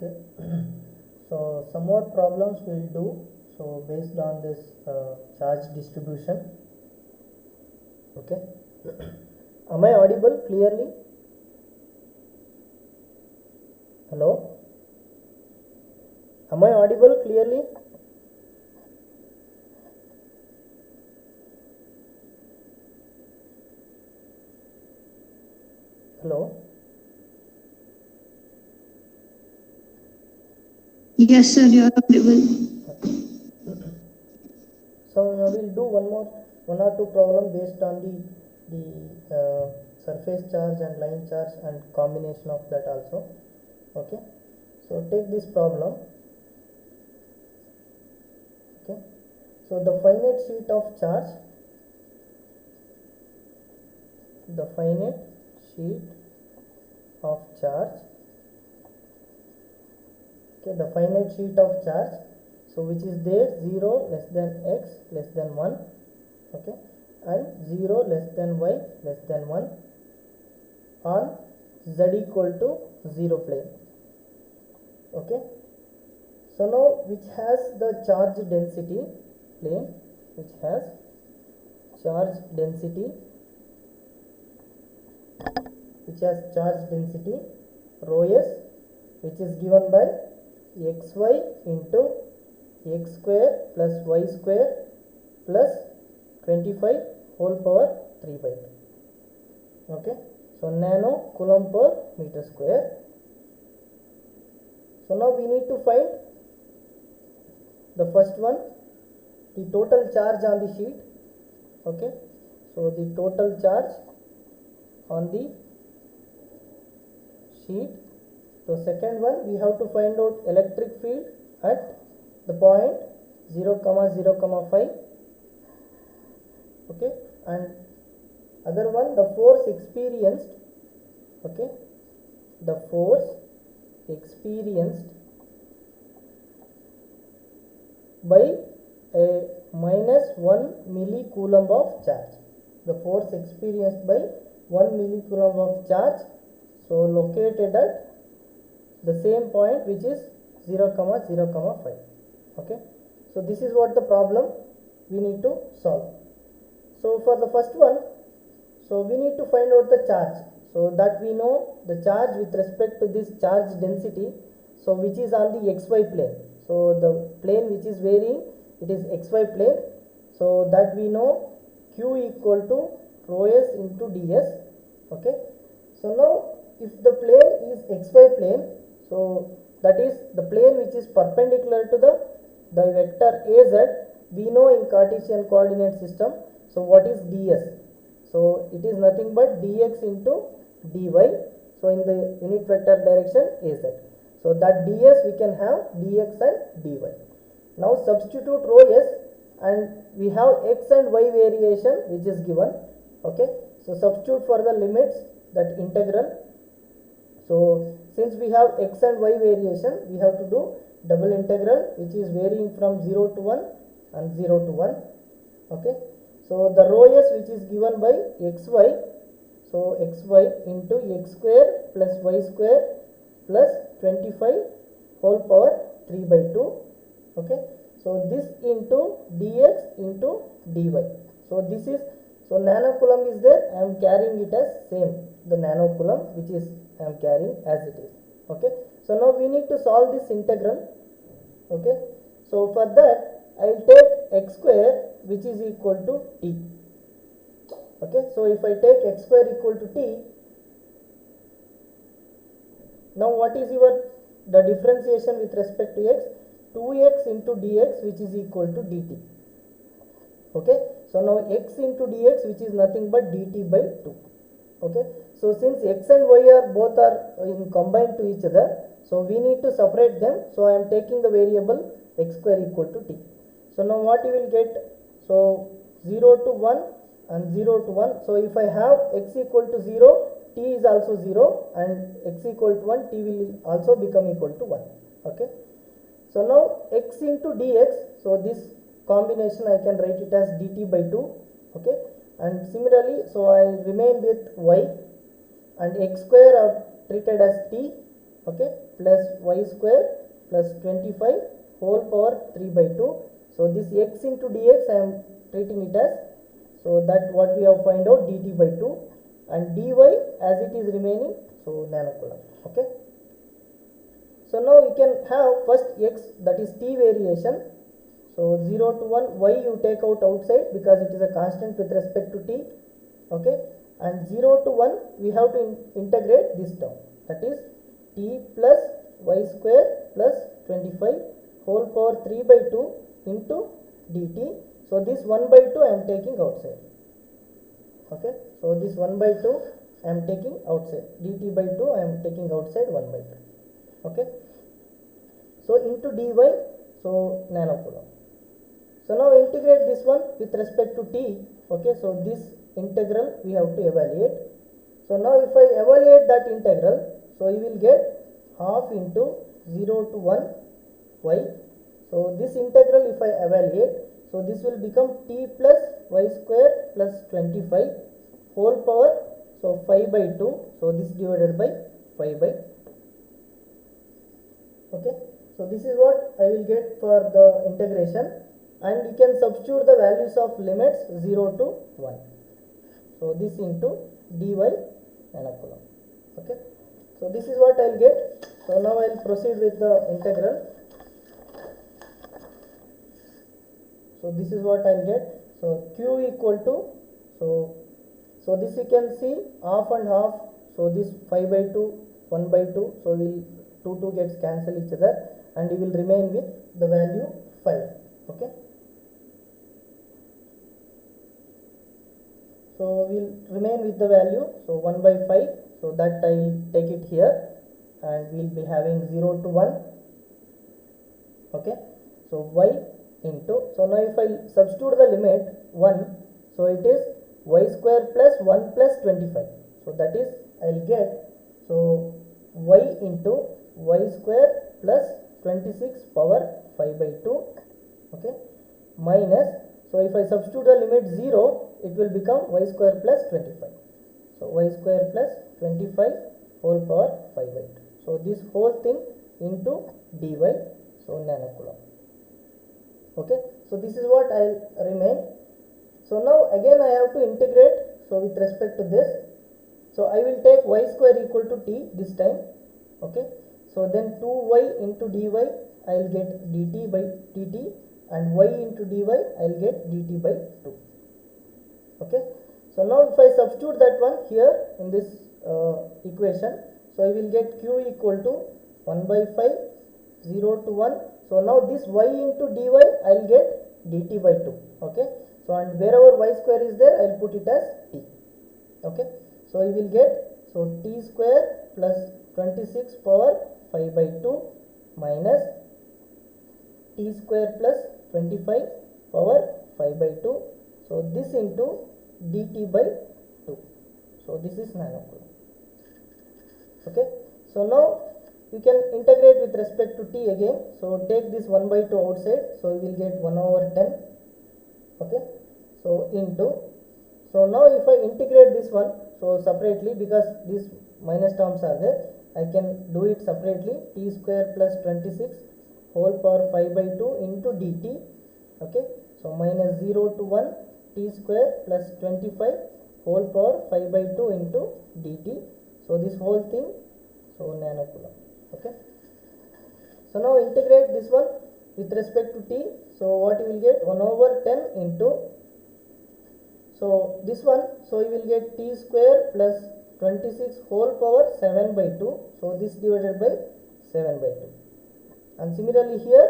Okay. So some more problems we'll do, so based on this charge distribution. Okay. Am I audible clearly? Hello, am I audible clearly? Hello. Yes, sir, you are audible. So now we'll do one or two problem based on the surface charge and line charge and combination of that also. Okay. So take this problem. Okay. So the finite sheet of charge, the finite sheet of charge. Okay, the finite sheet of charge, so which is there 0 less than x less than 1, okay, and 0 less than y less than 1 on z equal to 0 plane. Okay, so now which has the charge density plane, which has charge density, rho s, which is given by xy into x square plus y square plus 25 whole power 3 by 2. Okay, so nano coulomb per meter square. So now we need to find the first one, the total charge on the sheet. Okay, so the total charge on the sheet. So second one, we have to find out electric field at the point 0, 0, 5. Okay, and other one, the force experienced. Okay, the force experienced by a minus 1 millicoulomb of charge. The force experienced by 1 millicoulomb of charge, so located at the same point, which is 0, 0, 5. Okay, so this is what the problem we need to solve. So for the first one, so we need to find out the charge, so that we know the charge with respect to this charge density, so which is on the xy plane. So the plane which is varying, it is xy plane, so that we know q equal to rho s into ds. Okay, so now if the plane is xy plane, so that is the plane which is perpendicular to the vector az. We know in Cartesian coordinate system, so what is ds? So it is nothing but dx into dy, so in the unit vector direction az. So that ds we can have dx and dy. Now substitute rho s, and we have x and y variation which is given. Okay, so substitute for the limits, that integral. So since we have x and y variation, we have to do double integral, which is varying from 0 to 1 and 0 to 1. Okay, so the rho s which is given by xy, so xy into x square plus y square plus 25 whole power 3 by 2. Okay, so this into dx into dy. So this is, so nano coulomb is there, I am carrying it as same, the nano coulomb which is I am carrying as it is. Okay, so now we need to solve this integral. Okay, so for that I will take x square which is equal to t. Okay, so if I take x square equal to t, now what is the differentiation with respect to x? 2x into dx, which is equal to dt. Okay, so now x into dx, which is nothing but dt by 2. Okay, so since x and y are both combined to each other, so we need to separate them. So I am taking the variable x square equal to t. So now what you will get? So 0 to 1 and 0 to 1. So if I have x equal to 0, t is also 0, and x equal to 1, t will also become equal to 1. Okay, so now x into dx, so this combination I can write it as dt by 2. Okay, and similarly, so I remain with y, and x square are treated as t, okay, plus y square plus 25 whole power 3 by 2. So this x into dx I am treating it as, so that what we have find out dt by 2, and dy as it is remaining, so nanocoulomb. Okay, so now we can have first x, that is t variation. So 0 to 1, y you take out outside because it is a constant with respect to t. Okay, and 0 to 1 we have to integrate this term, that is t plus y square plus 25 whole power 3 by 2 into dt. So this 1 by 2 I am taking outside. Okay, so this 1 by 2 I am taking outside, dt by 2 I am taking outside 1 by 2. Okay, so into dy, so nanocoulomb. So now integrate this one with respect to t. Okay, so this integral we have to evaluate. So now if I evaluate that integral, so you will get half into 0 to 1 y. So this integral if I evaluate, so this will become t plus y square plus 25 whole power, so 5 by 2, so this divided by 5 by 2. Okay, so this is what I will get for the integration, and you can substitute the values of limits 0 to 1. So this into dy nanocoulomb. Okay, so this is what I will get. So now I will proceed with the integral. So this is what I will get. So q equal to, so this you can see half and half. So this 5 by 2, 1 by 2. So will 2 gets cancel each other, and you will remain with the value 5. Okay, so we'll remain with the value, so 1 by 5. So that I will take it here, and we'll be having 0 to 1. Okay, so y into, so now if I substitute the limit 1, so it is y square plus 1 plus 25. So that is I will get, so y into y square plus 26 power 5 by 2. Okay, minus, so if I substitute the limit 0, it will become y square plus 25. So y square plus 25 whole power 5 by 2. So this whole thing into dy, so nanocoulomb. Okay, so this is what I will remain. So now again I have to integrate. So with respect to this, so I will take y square equal to t this time. Okay, so then 2y into dy I will get dt by dt, and y into dy I will get dt by 2. Okay, so now if I substitute that one here in this equation, so I will get q equal to 1 by 5, 0 to 1. So now this y into dy I will get dt by 2. Okay, so and wherever y square is there I will put it as t. Okay, so you will get, so t square plus 26 power 5 by 2 minus t square plus 25 power 5 by 2. So this into dt by 2. So this is nanocoulomb. Okay, so now you can integrate with respect to t again. So take this 1 by 2 outside, so you will get 1 over 10. Okay, so into, so now if I integrate this one, so separately, because these minus terms are there, I can do it separately. T square plus 26 whole power 5 by 2 into dt. Okay, so minus 0 to 1 t square plus 25 whole power 5 by 2 into dt. So this whole thing, so nanocoulomb. Okay, so now integrate this one with respect to t. So what you will get, 1 over 10 into, so this one, so you will get t square plus 26 whole power 7 by 2. So this divided by 7 by 2. And similarly here,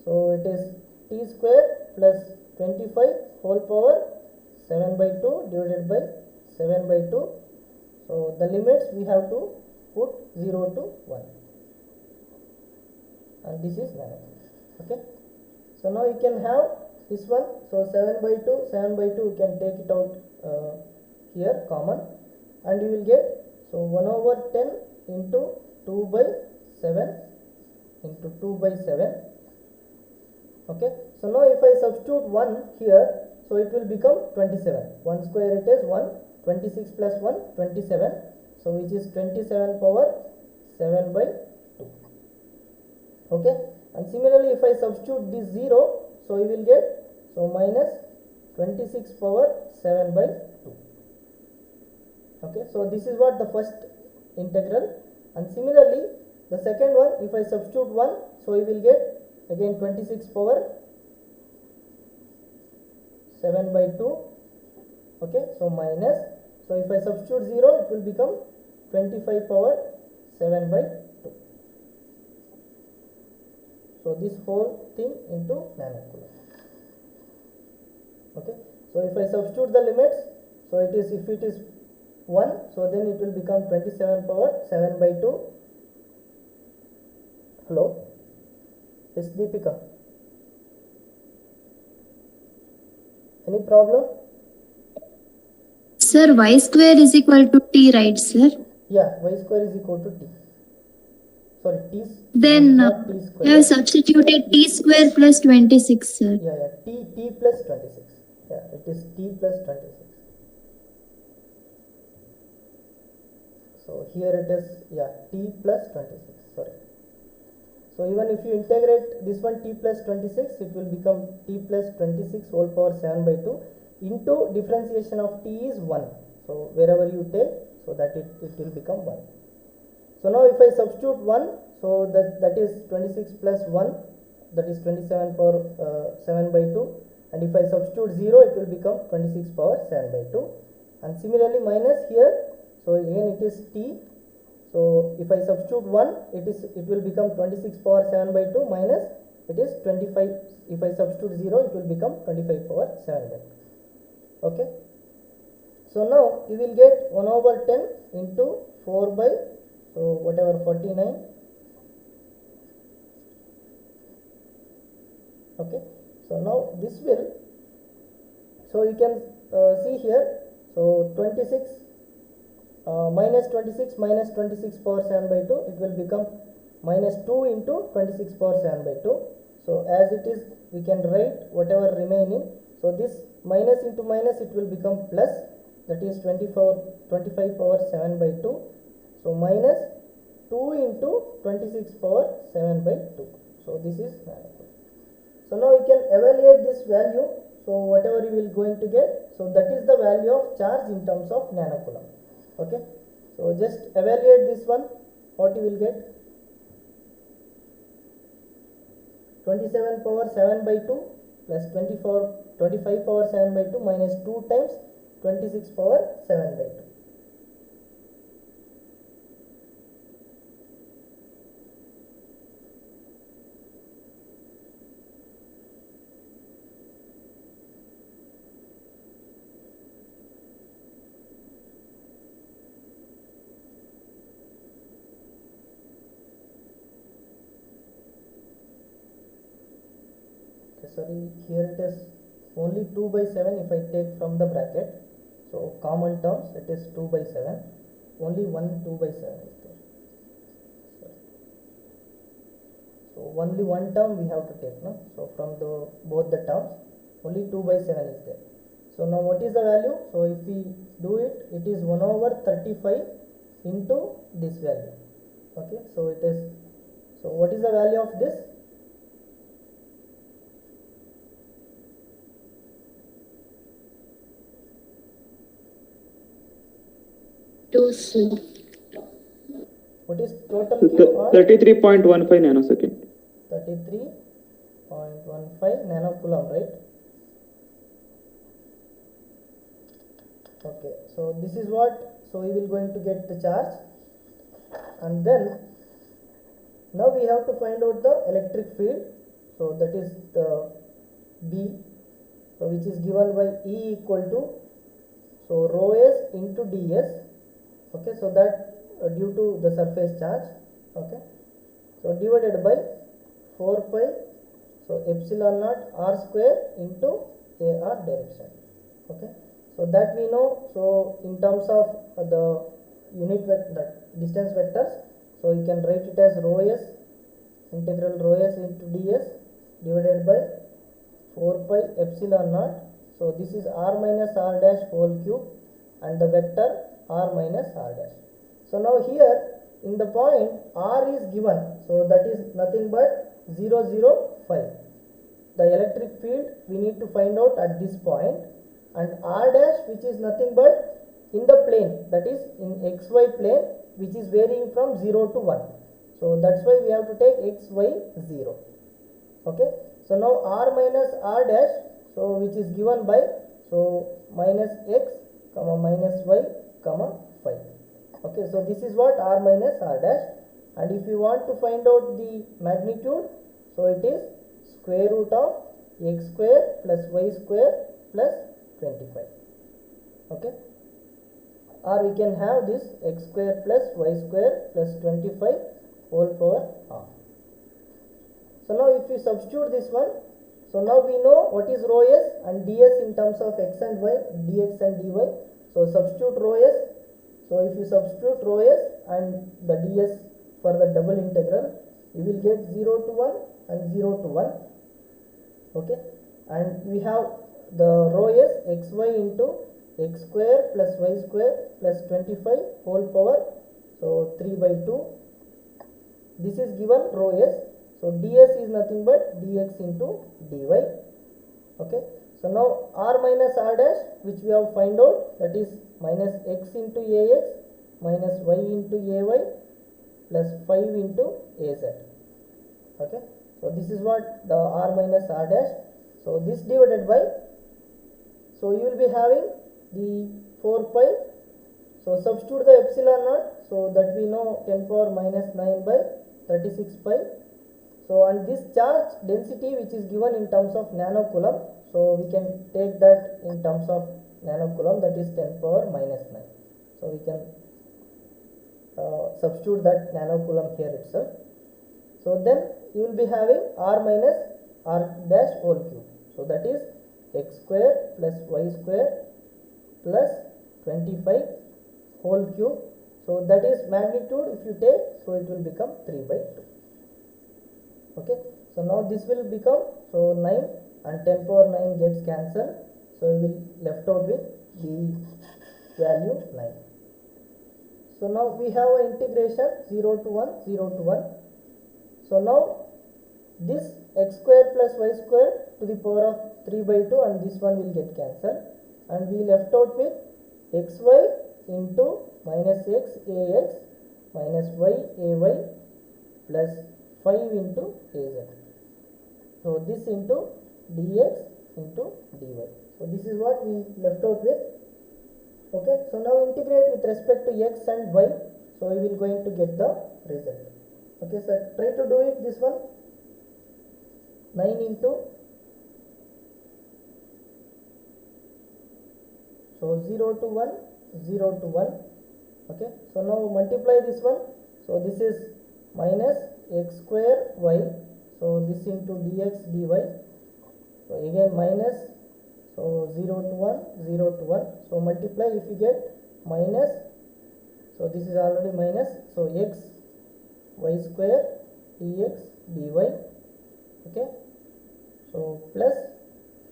so it is t square plus 25 whole power 7 by 2 divided by 7 by 2. So the limits we have to put 0 to 1. And this is nanocoulomb. Okay, so now you can have this one, so 7 by 2, 7 by 2 you can take it out here common, and you will get, so 1 over 10 into 2 by 7 into 2 by 7. Okay, so now if I substitute 1 here, so it will become 27. 1 square it is 1, 26 plus 1, 27. So which is 27 power 7 by Okay, and similarly if I substitute this 0, so you will get, so minus 26 power 7 by 2. Okay, so this is what the first integral, and similarly the second one, if I substitute 1, so you will get again 26 power 7 by 2. Okay, so minus, so if I substitute 0, it will become 25 power 7 by 2. So this whole thing into nanocoulomb. Okay, so if I substitute the limits, so it is, if it is 1, so then it will become 27 power 7 by 2. Hello, yes Deepika, any problem? Sir, y square is equal to t, right, sir? Yeah, y square is equal to t. Sorry, t. Then not t I square. have substituted t square plus 26, sir. Yeah, t plus 26. Yeah, it is t plus 26. So here it is, yeah, t plus 26. Sorry. So even if you integrate this one t plus 26, it will become t plus 26 whole power 7 by 2 into differentiation of t is 1. So wherever you take, so that it will become 1. So now if I substitute 1, so that is 26 plus 1, that is 27 power 7 by 2, and if I substitute 0, it will become 26 power 7 by 2, and similarly minus here, so again it is t. So if I substitute 1, it will become 26 power 7 by 2 minus, it is 25. If I substitute 0, it will become 25 power 7 by 2. Okay. So now you will get 1 over 10 into 4 by, so whatever, 49. Okay. So now this will, so you can see here, so 26 minus 26 minus 26 power 7 by 2, it will become minus 2 into 26 power 7 by 2. So as it is, we can write whatever remaining. So this minus into minus, it will become plus, that is 25 power 7 by 2. So minus 2 into 26 power 7 by 2. So this is nanocoulomb. So now you can evaluate this value. So whatever you will going to get, so that is the value of charge in terms of nanocoulomb. Okay, so just evaluate this one, what you will get, 27 power 7 by 2 plus 25 power 7 by 2 minus 2 times 26 power 7 by 2. Sorry, here it is only 2 by 7 if I take from the bracket. So common terms, it is 2 by 7. Only 2 by 7 is there. So only one term we have to take, no? So from both the terms, only 2 by 7 is there. So now what is the value? So if we do it, it is 1 over 35 into this value. Okay, so it is, so what is the value of this? What is total Q on 33.15 nanosecond. 33.15 nanocoulomb, right? Okay, so this is what, so we will going to get the charge, and then now we have to find out the electric field. So that is the B, so which is given by E equal to, so rho s into ds. Okay, so that due to the surface charge. Okay, so divided by 4 pi, so epsilon naught r square into ar direction. Okay, so that we know. So in terms of the unit vector, distance vectors, so you can write it as rho s, integral rho s into ds divided by 4 pi epsilon naught. So this is r minus r dash whole cube and the vector r minus r dash. So now here in the point r is given, so that is nothing but 0, 0, 5. The electric field we need to find out at this point, and r dash, which is nothing but in the plane, that is in xy plane, which is varying from 0 to 1. So that's why we have to take x, y, 0. Okay. So now r minus r dash, so which is given by, so minus x comma minus y comma 5. Okay. So this is what r minus r dash, and if you want to find out the magnitude, so it is square root of x square plus y square plus 25. Okay. Or we can have this x square plus y square plus 25 whole power half. So now if you substitute this one, so now we know what is rho s and ds in terms of x and y, dx and dy. So substitute rho s. So if you substitute rho s and the ds for the double integral, you will get 0 to 1 and 0 to 1. Okay, and we have the rho s xy into x square plus y square plus 25 whole power, so 3 by 2. This is given rho s. So ds is nothing but dx into dy. Okay, so now r minus r dash, which we have find out, that is minus x into ax minus y into ay plus 5 into az. Okay, so this is what the r minus r dash. So this divided by, so you will be having the 4 pi. So substitute the epsilon naught, so that we know 10 power minus 9 by 36 pi. So and this charge density, which is given in terms of nanocoulomb, so we can take that in terms of nanocoulomb, that is 10 power minus 9. So we can substitute that nanocoulomb here itself. So then you will be having r minus r dash whole cube. So that is x square plus y square plus 25 whole cube. So that is magnitude, if you take, so it will become 3 by 2. Okay, so now this will become, so 9 and 10 power 9 gets cancelled, so we will left out with the value 9. So now we have an integration 0 to 1, 0 to 1. So now this x square plus y square to the power of 3 by 2, and this one will get cancelled, and we left out with xy into minus x ax minus y ay plus 5 into az. So this into dx into dy. So this is what we left out with. Okay, so now integrate with respect to x and y, so we will going to get the result. Okay, so try to do it, this one. 9 into, so 0 to 1, 0 to 1. Okay, so now multiply this one. So this is minus x square y, so this into dx dy. So again minus, so 0 to 1, 0 to 1. So multiply, if you get minus, so this is already minus, so x y square dx dy. Okay, so plus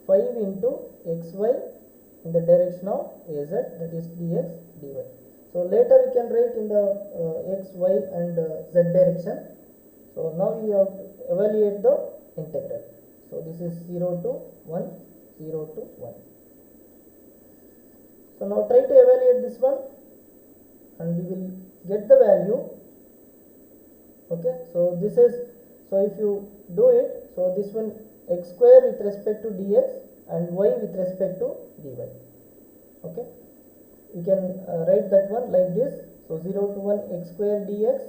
5 into xy in the direction of az, that is dx dy. So later you can write in the x, y and z direction. So now you have to evaluate the integral. So this is 0 to 1, 0 to 1. So now try to evaluate this one, and you will get the value. Okay, so this is, so if you do it, so this one x square with respect to dx and y with respect to dy. Okay, you can write that one like this. So 0 to 1 x square dx,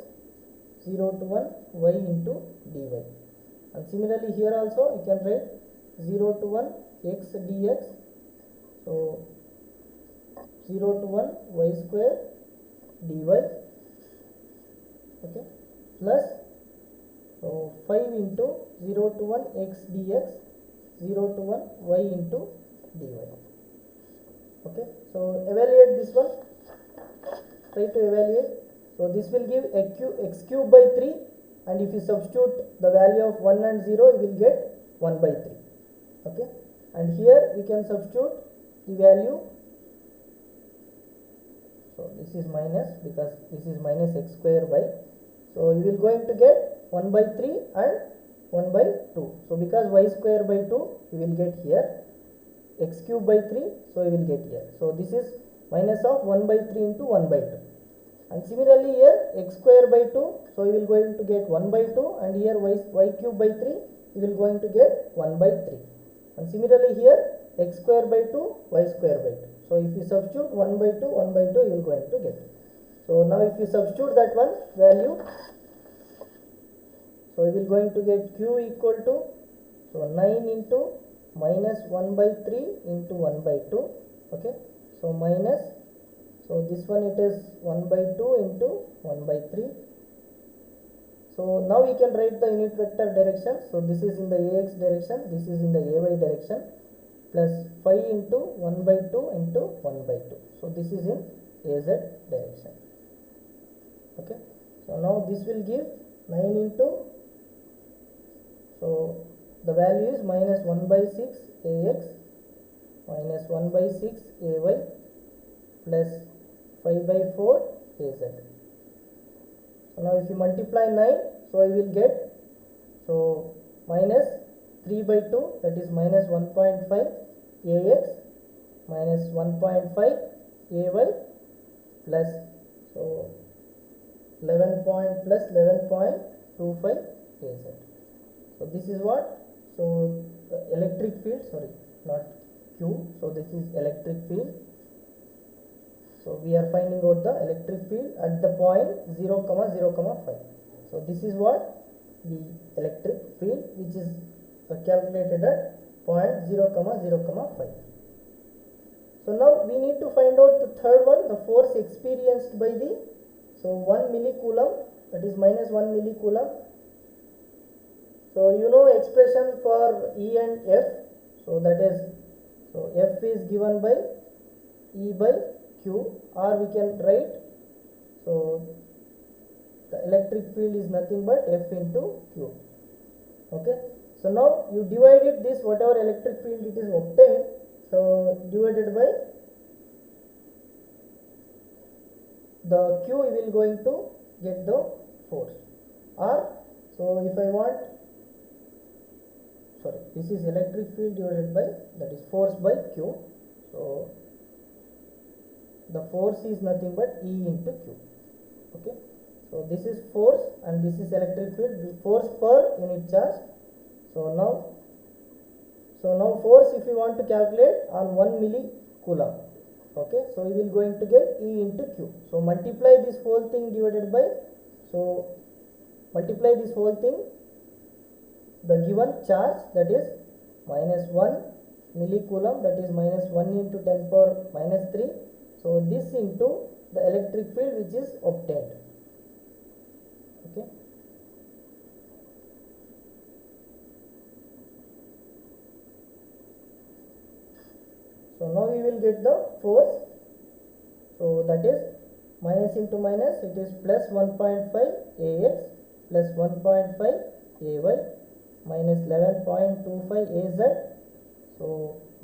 0 to 1 y into dy. And similarly here also you can write 0 to 1 x dx, so 0 to 1 y square dy. Okay, plus, so 5 into 0 to 1 x dx, 0 to 1 y into dy. Okay, so evaluate this one. Try to evaluate. So this will give x cube by 3, and if you substitute the value of 1 and 0, you will get 1 by 3. Okay, and here you can substitute the value. So this is minus because this is minus x square y. So you will going to get 1 by 3 and 1 by 2. So because y square by 2 you will get here, x cube by 3, so you will get here. So this is minus of 1 by 3 into 1 by 2. And similarly here x square by 2, so you will going to get 1 by 2, and here y cube by 3 you will going to get 1 by 3. And similarly here x square by 2, y square by 2. So if you substitute 1 by 2, 1 by 2 you will going to get. So now if you substitute that one value, so you will going to get q equal to, so 9 into minus 1 by 3 into 1 by 2. Okay, so minus, so this one it is 1 by 2 into 1 by 3. So now we can write the unit vector direction. So this is in the ax direction, this is in the ay direction, plus 5 into 1 by 2 into 1 by 2. So this is in az direction. Okay, so now this will give 9 into, so the value is minus 1 by 6 ax minus 1 by 6 ay plus 5 by 4 az. So now if you multiply 9, so you will get, so minus 3 by 2, that is minus 1.5 ax minus 1.5 ay plus, so 11 point plus 11.25 az. So this is what, so the electric field, sorry, not q, so this is electric field. So we are finding out the electric field at the point 0, 0, 5. So this is what the electric field which is calculated at point 0, 0, 5. So now we need to find out the third one, the force experienced by the, so 1 millicoulomb, that is minus 1 millicoulomb. So you know expression for E and F, so that is, so F is given by E by Q, or we can write, so the electric field is nothing but F into Q. Okay, so now you divided this, whatever electric field it is obtained, so divided by the Q, you will going to get the force. Or, so if I want, sorry, this is electric field divided by, that is force by Q. So the force is nothing but E into Q. Okay, so this is force and this is electric field, the force per unit charge. So now force if you want to calculate on 1 millicoulomb. Okay, so you will going to get E into Q. So multiply this whole thing divided by, so multiply this whole thing, the given charge, that is minus 1 millicoulomb, that is minus 1 into 10 power minus 3. So this into the electric field which is obtained. Okay. So now we will get the force. So that is minus into minus, it is plus 1.5 ax plus 1.5 ay minus 11.25 az, so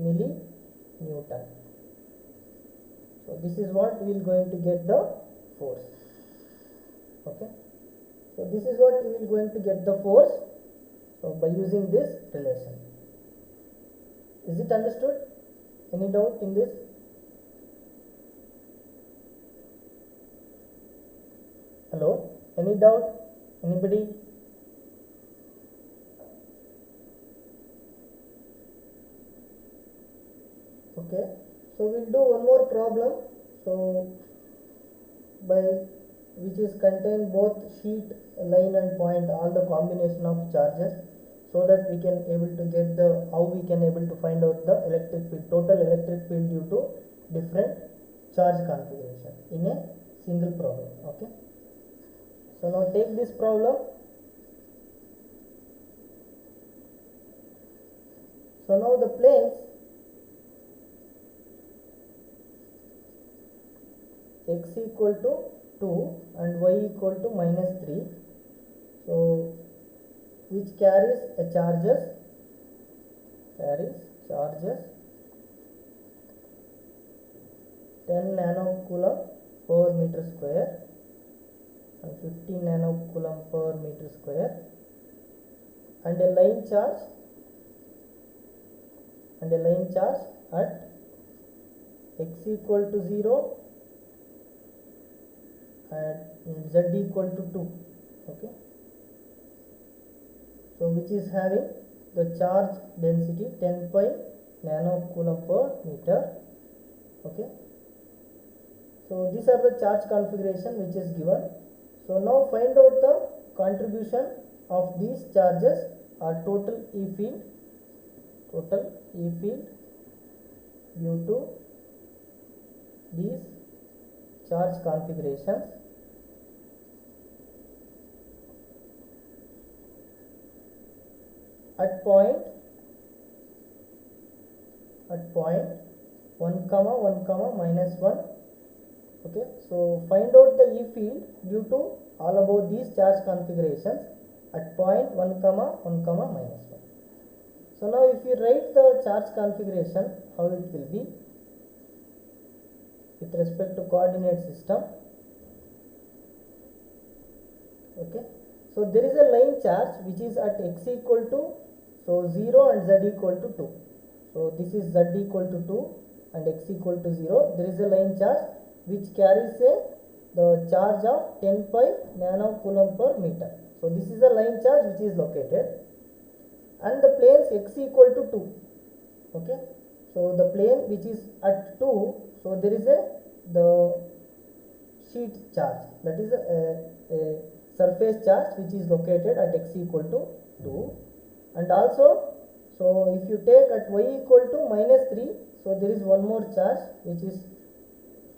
milli-Newton. So this is what we will going to get the force. Okay, so this is what we will going to get the force, so by using this relation. Is it understood? Any doubt in this? Hello, any doubt? Anybody? Okay, so we'll do one more problem, so by which is contain both sheet, line and point, all the combination of charges, so that we can able to get the, how we can able to find out the electric field, total electric field due to different charge configuration in a single problem. Okay, so now take this problem. So now the planes x equal to 2 and y equal to minus 3, so which carries a charges 10 nanocoulomb per meter square and 15 nanocoulomb per meter square, and a line charge at x equal to 0 and z equal to 2. Okay, so which is having the charge density 10 pi nanocoulomb per meter. Okay, so these are the charge configuration which is given. So now find out the contribution of these charges or total E field due to these charge configurations. At point 1 comma 1 comma minus 1. Okay, so find out the E field due to all about these charge configurations at point 1 comma 1 comma minus 1. So now if you write the charge configuration, how it will be with respect to coordinate system. Okay, so there is a line charge which is at x equal to 0 and z equal to 2. So this is z equal to 2 and x equal to 0. There is a line charge which carries the charge of 10 pi nanocoulomb per meter. So this is a line charge which is located, and the planes x equal to 2. Okay, so the plane which is at 2, so there is the sheet charge, that is a surface charge which is located at x equal to 2. And also, so if you take at y equal to minus 3, so there is one more charge which is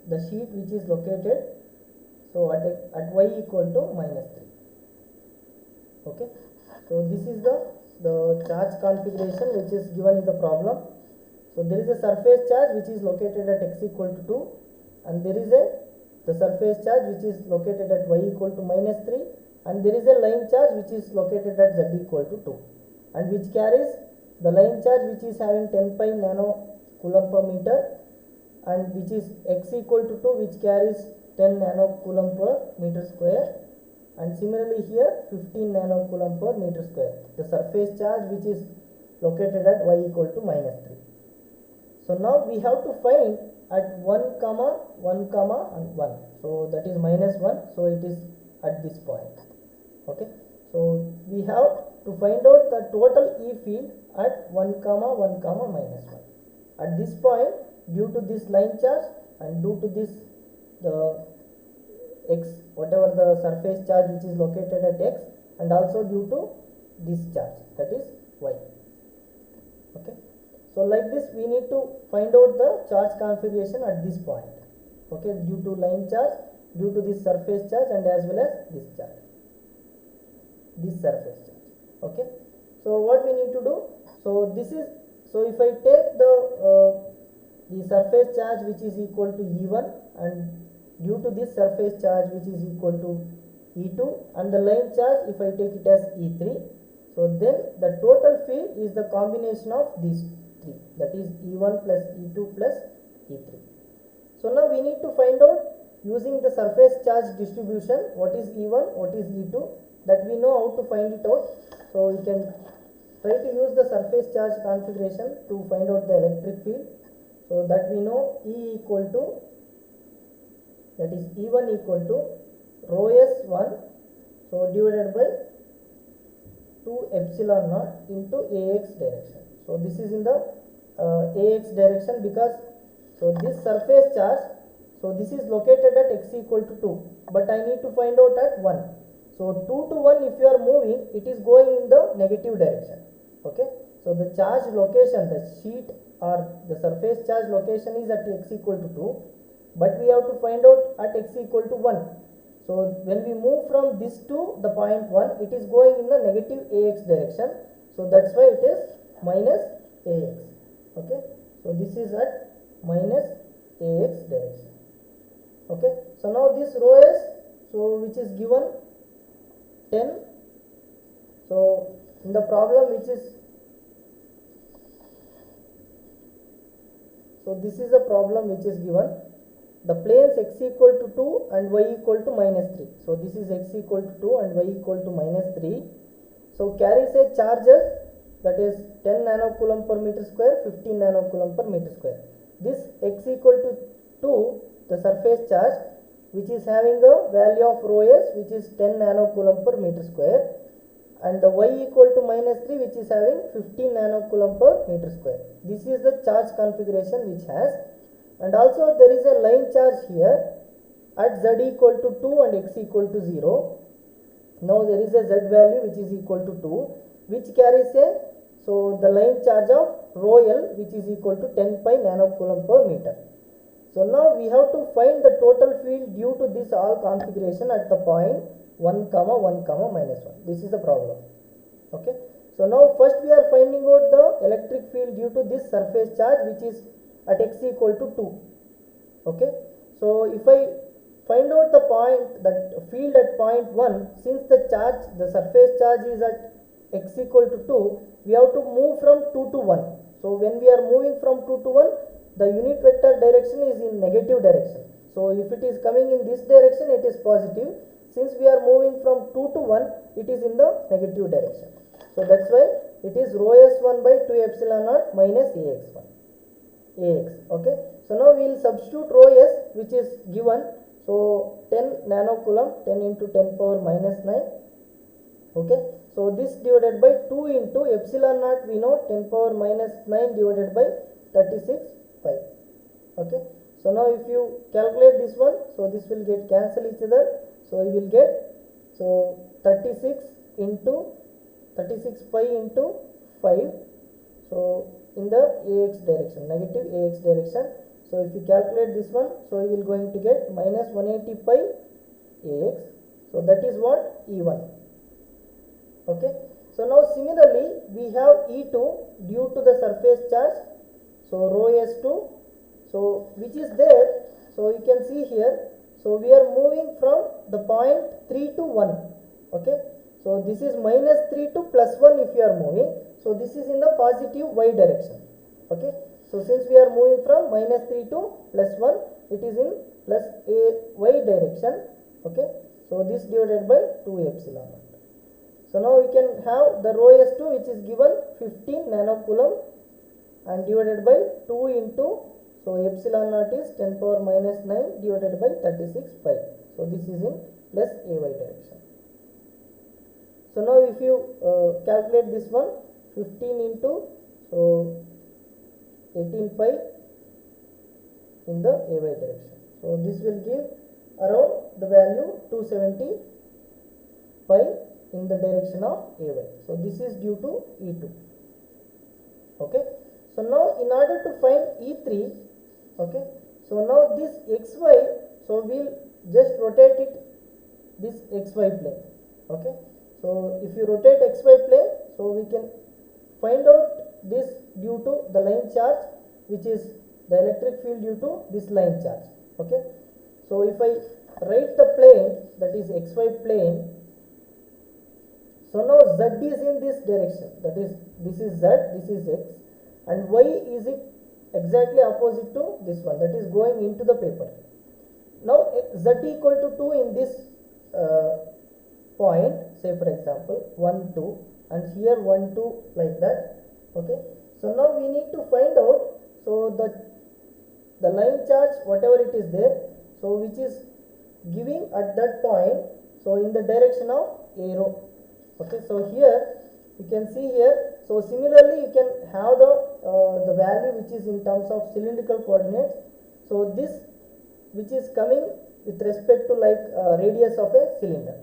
the sheet which is located, so at y equal to minus 3. Okay, so this is the charge configuration which is given in the problem. So there is a surface charge which is located at x equal to 2, and there is the surface charge which is located at y equal to minus 3, and there is a line charge which is located at z equal to 2, and which carries the line charge which is having 10 pi nanocoulomb per meter, and which is x equal to 2, which carries 10 nanocoulomb per meter square, and similarly here 15 nanocoulomb per meter square, the surface charge which is located at y equal to minus 3. So now we have to find at 1 comma 1 comma and 1, so that is minus 1, so it is at this point. Okay, so we have to find out the total E field at 1 comma 1 comma minus 1. At this point, due to this line charge and due to this the x, whatever the surface charge which is located at x, and also due to this charge, that is y. Okay, so like this we need to find out the charge configuration at this point. Okay, due to line charge, due to this surface charge, and as well as this charge, this surface charge. Okay, so what we need to do, so this is, so if I take the surface charge which is equal to E1, and due to this surface charge which is equal to E2, and the line charge if I take it as E3, so then the total field is the combination of these three, that is E1 plus E2 plus E3. So now we need to find out using the surface charge distribution what is E1, what is E2, that we know how to find it out. So we can try to use the surface charge configuration to find out the electric field. So that we know E equal to, that is E1 equal to rho S1, so divided by 2 epsilon naught into AX direction. So this is in the AX direction, because so this surface charge, so this is located at x equal to 2, but I need to find out at 1. So 2 to 1, if you are moving, it is going in the negative direction. Okay, so the charge location, the sheet or the surface charge location is at x equal to 2, but we have to find out at x equal to 1. So when we move from this to the point 1, it is going in the negative AX direction, so that's why it is minus AX. Okay, so this is at minus AX direction. Okay, so now this rho S, so which is given 10, so in the problem which is, so this is a problem which is given, the planes x equal to 2 and y equal to minus 3. So this is x equal to 2 and y equal to minus 3. So carries a charges, that is 10 nanocoulomb per meter square, 15 nanocoulomb per meter square. This x equal to 2, the surface charge, which is having a value of rho s, which is 10 nanocoulomb per meter square, and the y equal to minus 3, which is having 15 nanocoulomb per meter square. This is the charge configuration which has, and also there is a line charge here at z equal to 2 and x equal to 0. Now there is a z value which is equal to 2, which carries a, so the line charge of rho l, which is equal to 10 pi nanocoulomb per meter. So now we have to find the total field due to this all configuration at the point 1 comma 1 comma minus 1. This is the problem. Okay. So now first we are finding out the electric field due to this surface charge, which is at x equal to 2. Okay. So if I find out the point, that field at point 1, since the charge, the surface charge is at x equal to 2, we have to move from 2 to 1. So when we are moving from 2 to 1, the unit vector direction is in negative direction. So if it is coming in this direction, it is positive. Since we are moving from 2 to 1, it is in the negative direction. So that's why it is rho s1 by 2 epsilon naught minus ax1. Okay. So now we will substitute rho s, which is given. So 10 nanocoulomb, 10 into 10 power minus 9. Okay. So this divided by 2 into epsilon naught, we know 10 power minus 9 divided by 36 pi. Okay. So now if you calculate this one, so this will get cancel each other. So you will get, so 36 pi into 5. So in the ax direction, negative ax direction. So if you calculate this one, so you will going to get minus 180 pi ax. So that is what E1. Okay. So now similarly we have E2 due to the surface charge. So rho s2, so which is there. So you can see here. So we are moving from the point 3 to 1. Okay. So this is minus 3 to plus 1 if you are moving. So this is in the positive y direction. Okay. So since we are moving from minus 3 to plus 1, it is in plus a y direction. Okay. So this divided by 2 epsilon naught. So now we can have the rho s2, which is given 15 nanocoulomb and divided by 2 into, so epsilon naught is 10 power minus 9 divided by 36 pi. So this is in plus ay direction. So now if you calculate this one, 15 into, so 18 pi in the ay direction. So this will give around the value 270 pi in the direction of ay. So this is due to E2. Okay. So now in order to find E3, okay, so now this xy, so we'll just rotate it, this xy plane. Okay. So if you rotate xy plane, so we can find out this due to the line charge, which is the electric field due to this line charge. Okay. So if I write the plane, that is xy plane, so now z is in this direction, that is this is z, this is x, and y is it exactly opposite to this one, that is going into the paper. Now z equal to 2 in this point, say for example 1 2, and here 1 2 like that. Okay. So now we need to find out, so the line charge, whatever it is there, so which is giving at that point, so in the direction of arrow. Okay. So here you can see here, so similarly you can have the value which is in terms of cylindrical coordinates. So this which is coming with respect to like radius of a cylinder.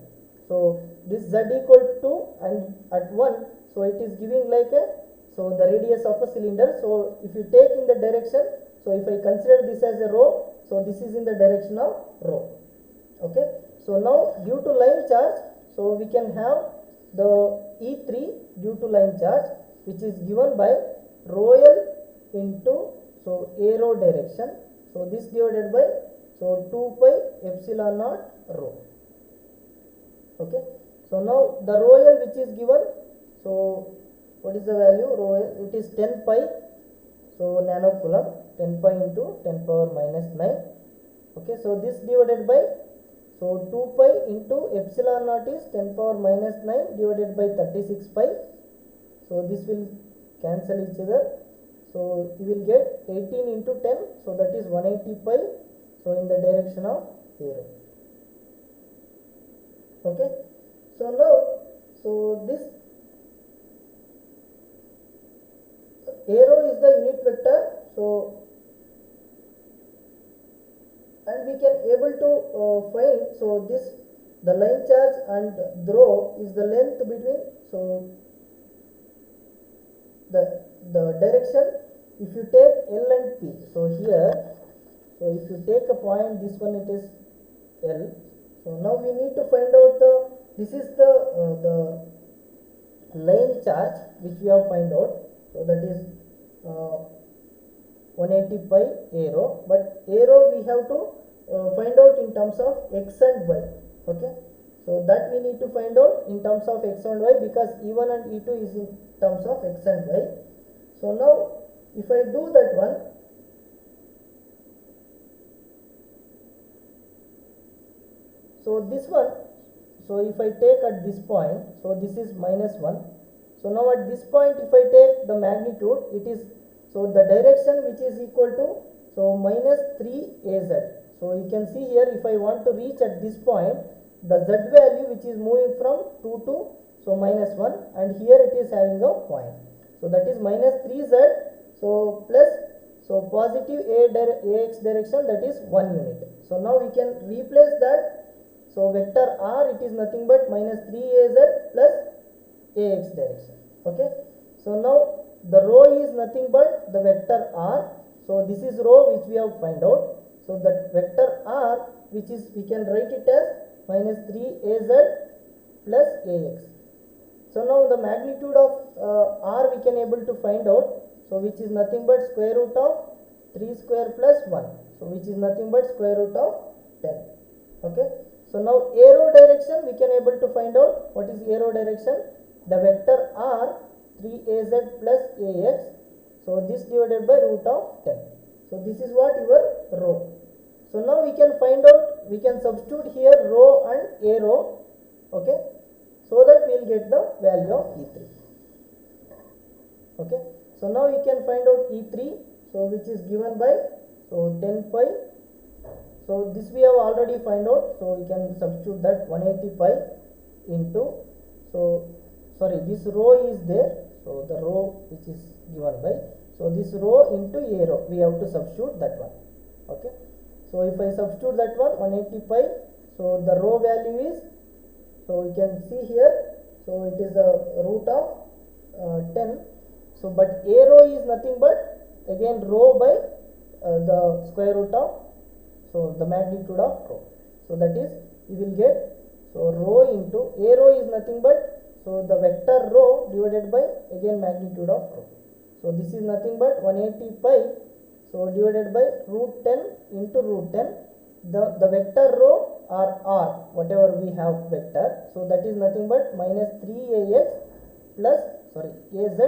So this z equal to 2 and at 1, so it is giving like a, so the radius of a cylinder. So if you take in the direction, so if I consider this as a rho, so this is in the direction of rho. Okay. So now due to line charge, so we can have the E3 due to line charge, which is given by rho l into, so arrow direction, so this divided by, so 2 pi epsilon naught rho. Okay. So now the rho l which is given, so what is the value? Rho l, it is 10 pi, so nanocoulomb, 10 pi into 10 power minus 9. Okay, so this divided by, so 2 pi into epsilon naught is 10 power minus 9 divided by 36 pi. So this will cancel each other. So you will get 18 into 10. So that is 180 pi. So in the direction of arrow. Okay. So now, so this arrow is the unit vector. So and we can able to find, so this, the line charge and the row is the length between, so the direction, if you take L and P, so here, so if you take a point, this one it is L. So now we need to find out this is the line charge which we have find out. So that is 180 pi arrow, but arrow we have to find out in terms of x and y. Okay, so that we need to find out in terms of x and y, because E1 and E2 is in terms of x and y. So now if I do that one, so this one, so if I take at this point, so this is -1. So now at this point, if I take the magnitude, it is, so the direction which is equal to, so -3az. So you can see here, if I want to reach at this point, the z value which is moving from 2 to, so -1, and here it is having a point. So that is -3z, so plus, so positive ax direction, that is 1 unit. So now we can replace that. So vector r, it is nothing but -3az plus ax direction. Okay, so now the row is nothing but the vector r. So this is row which we have find out. So that vector r, which is, we can write it as -3az plus ax. So now the magnitude of r we can able to find out. So which is nothing but square root of 3 square plus 1. So which is nothing but square root of 10. Okay. So now arrow direction we can able to find out. What is arrow direction? The vector r, 3az plus ax. So this divided by root of 10. So this is what your row. So now we can find out, we can substitute here row and arrow. Okay. So that we will get the value of E3. Okay. So now we can find out E3. So which is given by, so 10 pi. So this we have already find out. So we can substitute that 180 pi into, so sorry, this row is there. So the row which is given by, so this row into arrow, we have to substitute that one. Okay. So if I substitute that one, 180 pi, so the row value is, so you can see here, so it is a root of 10. So but arrow is nothing but again row by the square root of, so the magnitude of row. So that is, you will get, so row into arrow is nothing but, so the vector row divided by again magnitude of row. So this is nothing but 180 pi, so divided by root 10 into root 10. The vector row or r, whatever we have vector, so that is nothing but -3ax plus, sorry, az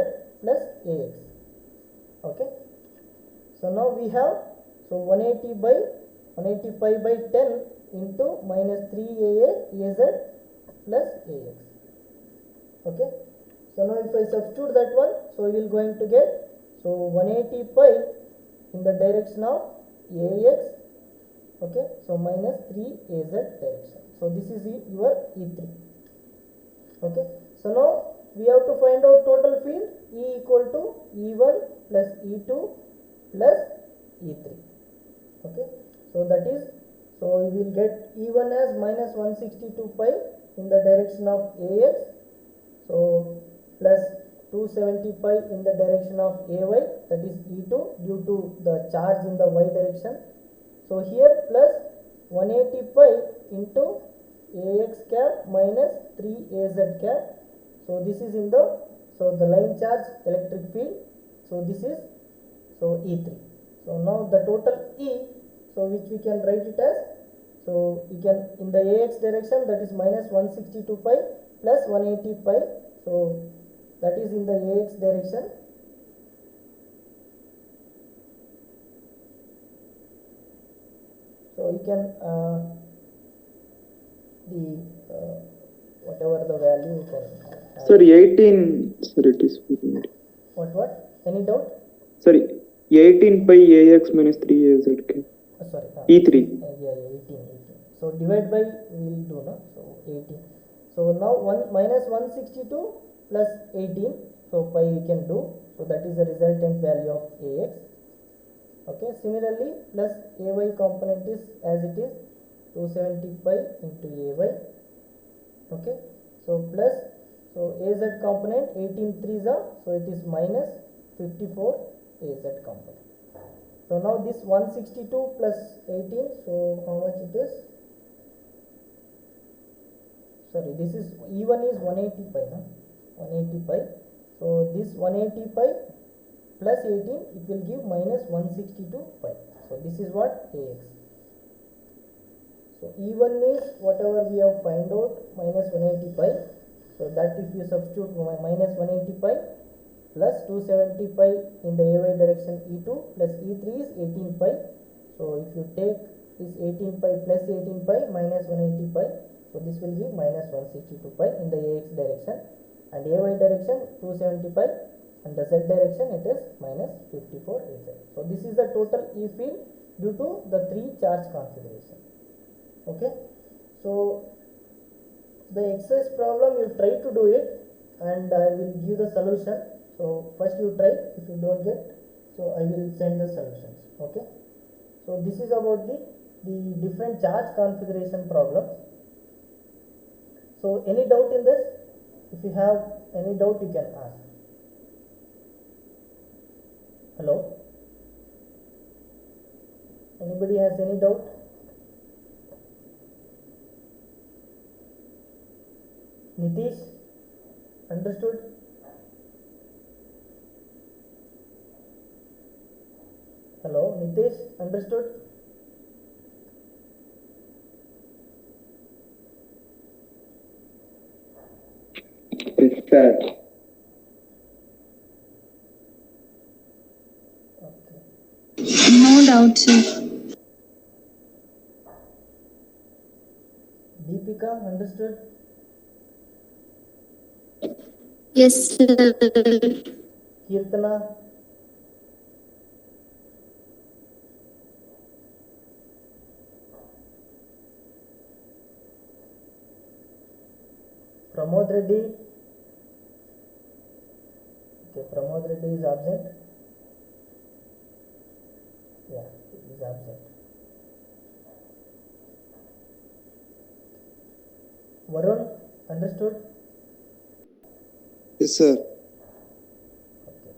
plus ax. Okay. So now we have, so 180 pi by 10 into -3az plus ax. Okay. So now if I substitute that one, so we will going to get, so 180 pi in the direction of ax. Okay. So -3az direction. So this is your E3. Okay. So now we have to find out total field E equal to E1 plus E2 plus E3. Okay. So that is, so we will get E1 as -162 pi in the direction of ax. So plus 270 pi in the direction of ay, that is E2 due to the charge in the y direction. So here plus 180 pi into ax cap minus 3az cap. So this is in the, so the line charge electric field. So this is, so E3. So now the total E, so which we can write it as, so we can, in the ax direction, that is -162 pi plus 180 pi. So that is in the ax direction. So So you can the whatever the value you can Sir, 18. Sorry, it is. what any doubt? Sorry, 18 pi ax minus 3az. Sorry, E3. yeah, 18. So divide by we will do no. So 18. So now 1 minus 162 plus 18. So pi we can do. So that is the resultant value of ax. Okay. Similarly, plus ay component is as it is 270 pi into ay. Okay. So plus, so az component 18 3s are, so it is minus 54 az component. So now this 162 plus 18, so how much it is? Sorry, this is E1 is 180 pi, no? 180 pi. So this 180 pi plus 18, it will give minus 162 pi. So this is what AX. So E1 is whatever we have find out, minus 180 pi. So that if you substitute minus 180 pi plus 270 pi in the AY direction E2 plus E3 is 18 pi. So if you take this 18 pi plus 18 pi minus 180 pi, so this will give minus 162 pi in the AX direction, and AY direction 270 pi, and the Z direction it is minus 54 AZ. So this is the total E field due to the 3 charge configuration. Okay. So the exercise problem you try to do it, and I will give the solution. So first you try, if you don't get, so I will send the solutions. Okay. So this is about the different charge configuration problems. So any doubt in this? If you have any doubt, you can ask. Hello? Anybody has any doubt? Nitish, understood? Hello, Nitish, understood? Yes, sir. Okay. No doubt, sir. Deepika, understood? Yes, sir. Kirtana? Pramod Reddy? Okay, Pramod Reddy is absent. Yeah, he is absent. Varun, understood? Yes, sir. Okay.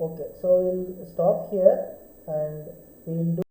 Okay, so we'll stop here and we will do